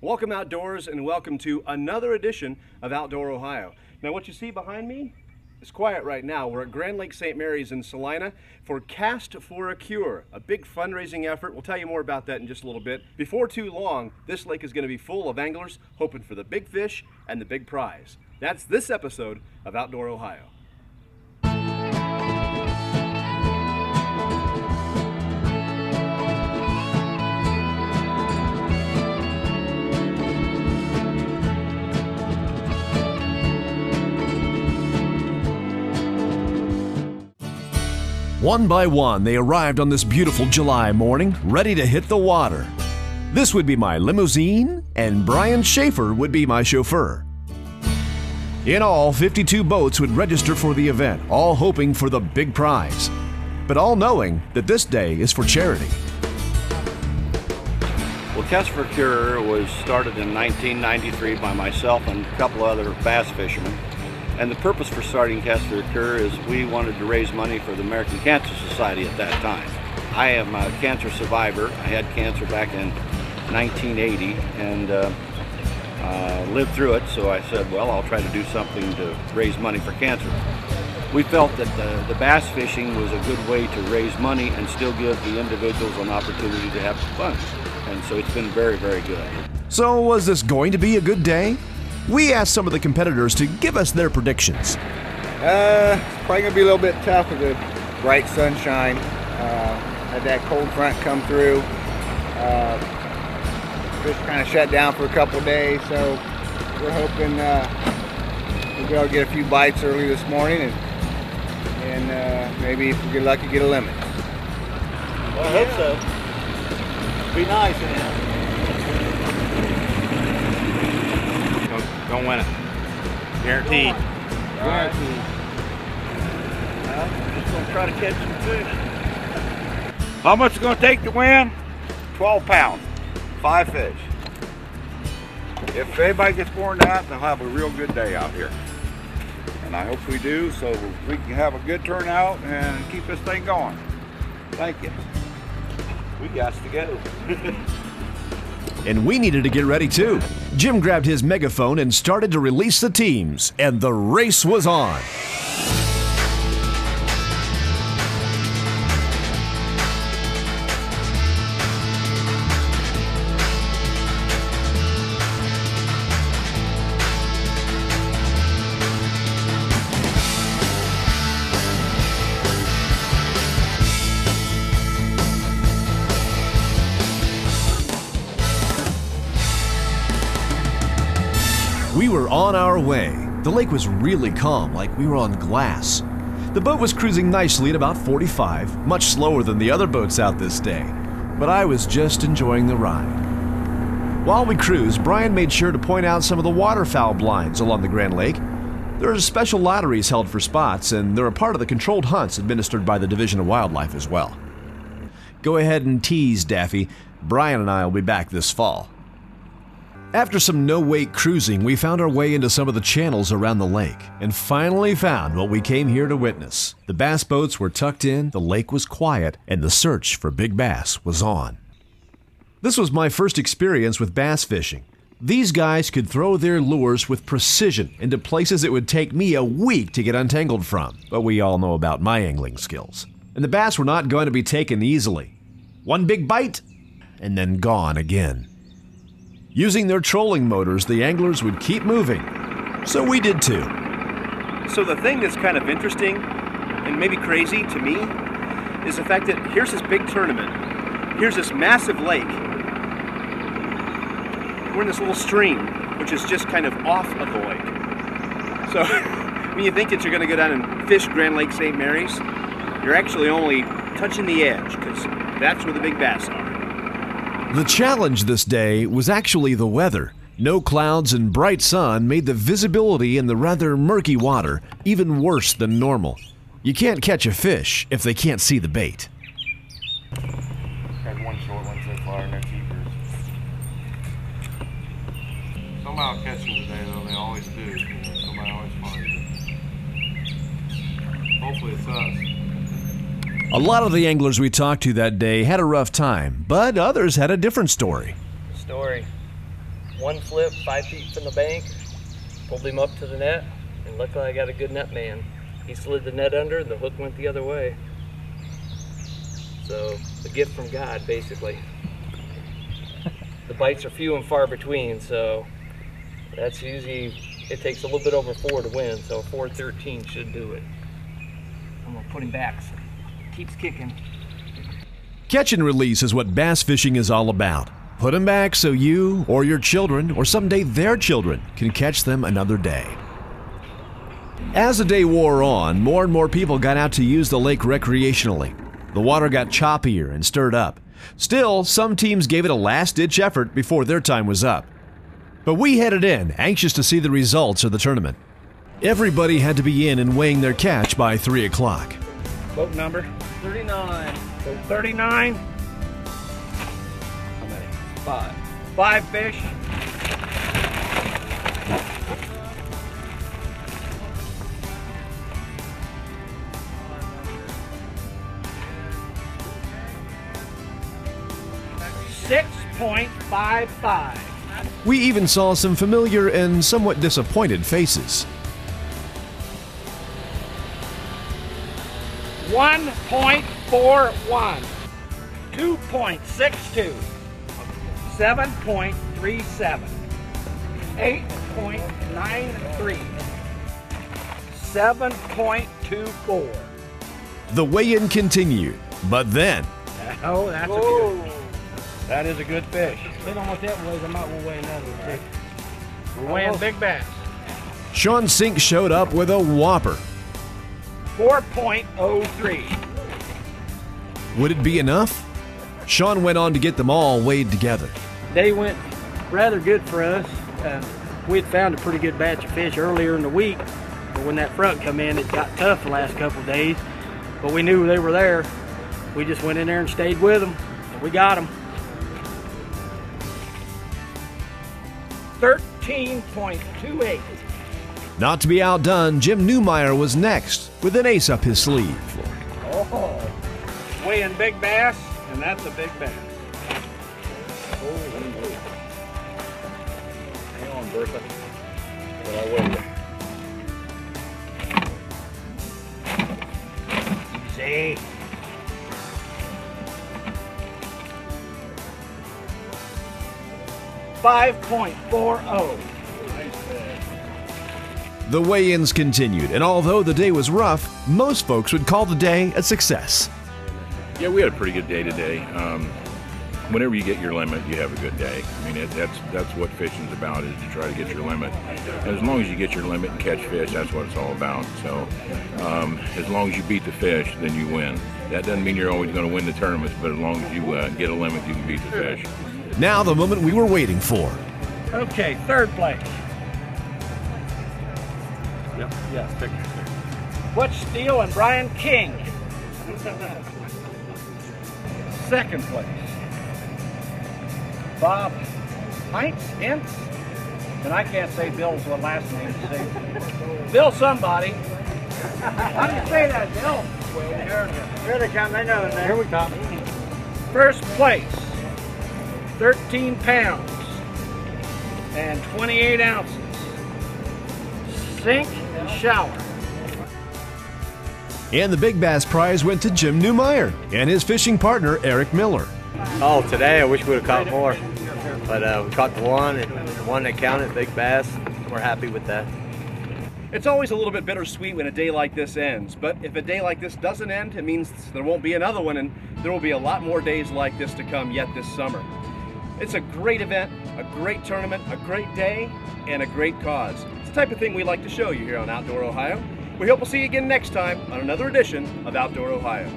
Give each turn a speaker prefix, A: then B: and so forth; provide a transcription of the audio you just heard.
A: Welcome outdoors and welcome to another edition of Outdoor Ohio. Now what you see behind me is quiet right now. We're at Grand Lake St. Mary's in Salina for Cast for a Cure, a big fundraising effort. We'll tell you more about that in just a little bit. Before too long, this lake is going to be full of anglers hoping for the big fish and the big prize. That's this episode of Outdoor Ohio.
B: One by one, they arrived on this beautiful July morning, ready to hit the water. This would be my limousine, and Brian Schaefer would be my chauffeur. In all, 52 boats would register for the event, all hoping for the big prize, but all knowing that this day is for charity.
C: Well, Cast for a Cure was started in 1993 by myself and a couple other bass fishermen. And the purpose for starting Cast for a Cure is we wanted to raise money for the American Cancer Society at that time. I am a cancer survivor. I had cancer back in 1980 and lived through it, so I said, well, I'll try to do something to raise money for cancer. We felt that the bass fishing was a good way to raise money and still give the individuals an opportunity to have fun. And so it's been very, very good.
B: So was this going to be a good day? We asked some of the competitors to give us their predictions.
D: It's probably going to be a little bit tough with the bright sunshine. Had that cold front come through. Fish kind of shut down for a couple of days, so we're hoping we'll be able to get a few bites early this morning and maybe if we get lucky, get a limit.
C: Well, I hope so. Be nice, man.
E: Don't win it. Guaranteed.
C: Guaranteed. Well, just gonna try to catch some fish.
E: How much is it going to take to win? 12 pounds. 5 fish. If anybody gets more than that, they'll have a real good day out here. And I hope we do, so we can have a good turnout and keep this thing going. Thank you.
C: We got to go.
B: And we needed to get ready too. Jim grabbed his megaphone and started to release the teams, and the race was on. We were on our way. The lake was really calm, like we were on glass. The boat was cruising nicely at about 45, much slower than the other boats out this day. But I was just enjoying the ride. While we cruised, Brian made sure to point out some of the waterfowl blinds along the Grand Lake. There are special lotteries held for spots, and they're a part of the controlled hunts administered by the Division of Wildlife as well. Go ahead and tease, Daffy. Brian and I will be back this fall. After some no-wake cruising, we found our way into some of the channels around the lake and finally found what we came here to witness. The bass boats were tucked in, the lake was quiet, and the search for big bass was on. This was my first experience with bass fishing. These guys could throw their lures with precision into places it would take me a week to get untangled from, but we all know about my angling skills. And the bass were not going to be taken easily. One big bite, and then gone again. Using their trolling motors, the anglers would keep moving. So we did too.
A: So the thing that's kind of interesting and maybe crazy to me is the fact that here's this big tournament. Here's this massive lake. We're in this little stream, which is just kind of off of the lake. So when you think that you're going to go down and fish Grand Lake St. Mary's, you're actually only touching the edge because that's where the big bass are.
B: The challenge this day was actually the weather. No clouds and bright sun made the visibility in the rather murky water even worse than normal. You can't catch a fish if they can't see the bait.
F: Had one short one so far and they're keepers. Somebody will catch them today though, they always do. Somebody always finds it. Hopefully it's us.
B: A lot of the anglers we talked to that day had a rough time, but others had a different story.
D: Story.
G: one flip 5 feet from the bank, pulled him up to the net, and luckily I got a good net man. He slid the net under, and the hook went the other way. So, a gift from God, basically. The bites are few and far between, so that's usually, it takes a little bit over 4 to win, so 4.13 should do it. I'm gonna put him back so he keeps kicking.
B: Catch and release is what bass fishing is all about. Put them back so you or your children or someday their children can catch them another day. As the day wore on, more and more people got out to use the lake recreationally. The water got choppier and stirred up. Still, some teams gave it a last-ditch effort before their time was up. But we headed in, anxious to see the results of the tournament. Everybody had to be in and weighing their catch by 3 o'clock.
G: Boat number? 39. Boat 39. How many? 5. 5 fish. $6.55.
B: We even saw some familiar and somewhat disappointed faces.
G: 1.41, 2.62, 7.37, 8.93, 7.24.
B: The weigh-in continued, but then
G: Oh, that's a good. That is a good fish. Depending on what that weighs, I might want to weigh another. We're weighing big bass.
B: Sean Sink showed up with a whopper.
G: 4.03.
B: Would it be enough? Sean went on to get them all weighed together.
H: Day went rather good for us. We had found a pretty good batch of fish earlier in the week, but when that front come in, it got tough the last couple of days. But we knew they were there. We just went in there and stayed with them, and we got them.
G: 13.28.
B: Not to be outdone, Jim Newmeyer was next with an ace up his sleeve.
G: Oh, weighing big bass, and that's a big bass. Hang on, Bertha. But I weigh you. Easy. $5.40.
B: The weigh-ins continued, and although the day was rough, most folks would call the day a success.
I: Yeah, we had a pretty good day today. Whenever you get your limit, you have a good day. I mean, that's what fishing's about, is to try to get your limit. And as long as you get your limit and catch fish, that's what it's all about. So as long as you beat the fish, then you win. That doesn't mean you're always going to win the tournaments, but as long as you get a limit, you can beat the fish.
B: Now the moment we were waiting for.
G: Okay, third place. Yeah, Butch Steele and Brian King. Second place. Bob Heinz, and I can't say Bill's last name to say. Bill somebody. How do you say that, Bill?
H: Here they come, they know there. Here we come.
G: First place, 13 pounds and 28 ounces. Sink and shower.
B: And the Big Bass Prize went to Jim Newmeyer and his fishing partner, Eric Miller.
J: Oh, today I wish we would have caught more, but we caught the one, and the one that counted, big bass. We're happy with that.
A: It's always a little bit bittersweet when a day like this ends, but if a day like this doesn't end, it means there won't be another one, and there will be a lot more days like this to come yet this summer. It's a great event, a great tournament, a great day, and a great cause. It's the type of thing we like to show you here on Outdoor Ohio. We hope we'll see you again next time on another edition of Outdoor Ohio.